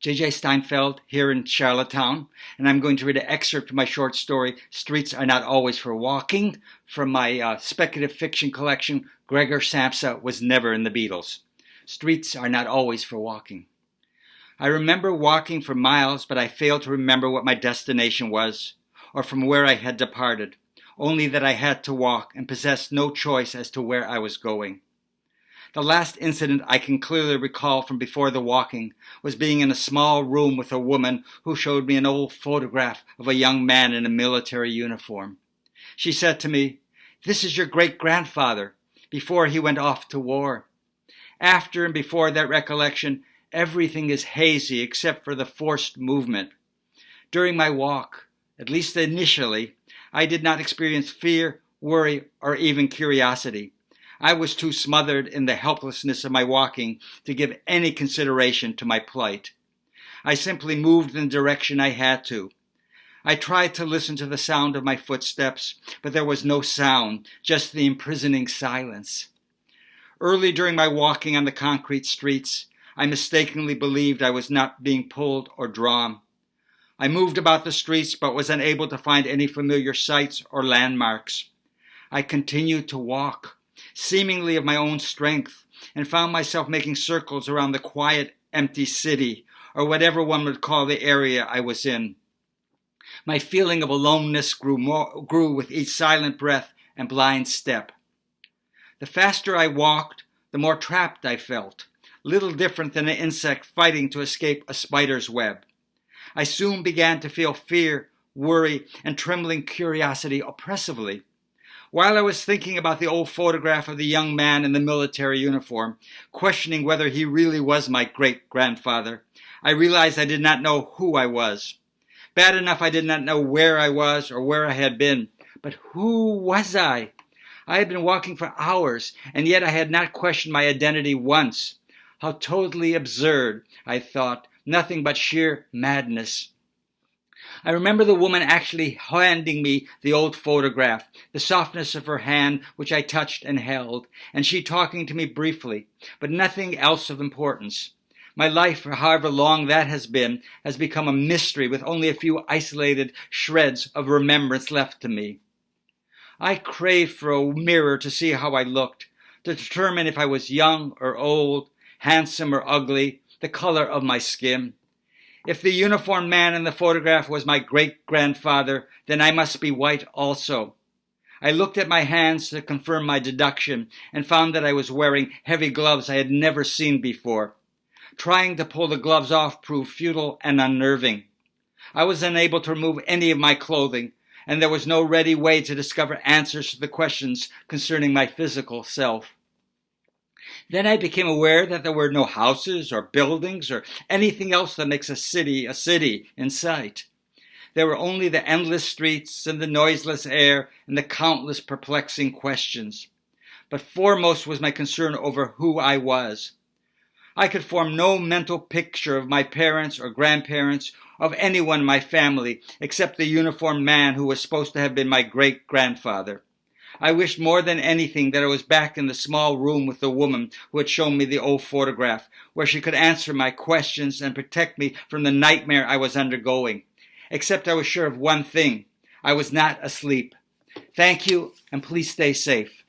J.J. Steinfeld here in Charlottetown, and I'm going to read an excerpt from my short story, Streets Are Not Always for Walking, from my speculative fiction collection, Gregor Samsa Was Never in the Beatles. Streets are not always for walking. I remember walking for miles, but I failed to remember what my destination was, or from where I had departed, only that I had to walk and possessed no choice as to where I was going. The last incident I can clearly recall from before the walking was being in a small room with a woman who showed me an old photograph of a young man in a military uniform. She said to me, "This is your great-grandfather, before he went off to war." After and before that recollection, everything is hazy except for the forced movement. During my walk, at least initially, I did not experience fear, worry, or even curiosity. I was too smothered in the helplessness of my walking to give any consideration to my plight. I simply moved in the direction I had to. I tried to listen to the sound of my footsteps, but there was no sound, just the imprisoning silence. Early during my walking on the concrete streets, I mistakenly believed I was not being pulled or drawn. I moved about the streets but was unable to find any familiar sights or landmarks. I continued to walk, seemingly of my own strength, and found myself making circles around the quiet, empty city, or whatever one would call the area I was in. My feeling of aloneness grew with each silent breath and blind step. The faster I walked, the more trapped I felt, little different than an insect fighting to escape a spider's web. I soon began to feel fear, worry, and trembling curiosity oppressively. While I was thinking about the old photograph of the young man in the military uniform, questioning whether he really was my great-grandfather, I realized I did not know who I was. Bad enough I did not know where I was or where I had been, but who was I? I had been walking for hours, and yet I had not questioned my identity once. How totally absurd, I thought, nothing but sheer madness. I remember the woman actually handing me the old photograph, the softness of her hand which I touched and held, and she talking to me briefly, but nothing else of importance. My life, for however long that has become a mystery with only a few isolated shreds of remembrance left to me. I craved for a mirror to see how I looked, to determine if I was young or old, handsome or ugly, the color of my skin. If the uniformed man in the photograph was my great-grandfather, then I must be white also. I looked at my hands to confirm my deduction and found that I was wearing heavy gloves I had never seen before. Trying to pull the gloves off proved futile and unnerving. I was unable to remove any of my clothing, and there was no ready way to discover answers to the questions concerning my physical self. Then I became aware that there were no houses or buildings or anything else that makes a city in sight. There were only the endless streets and the noiseless air and the countless perplexing questions. But foremost was my concern over who I was. I could form no mental picture of my parents or grandparents, of anyone in my family, except the uniformed man who was supposed to have been my great-grandfather. I wished more than anything that I was back in the small room with the woman who had shown me the old photograph, where she could answer my questions and protect me from the nightmare I was undergoing. Except I was sure of one thing. I was not asleep. Thank you, and please stay safe.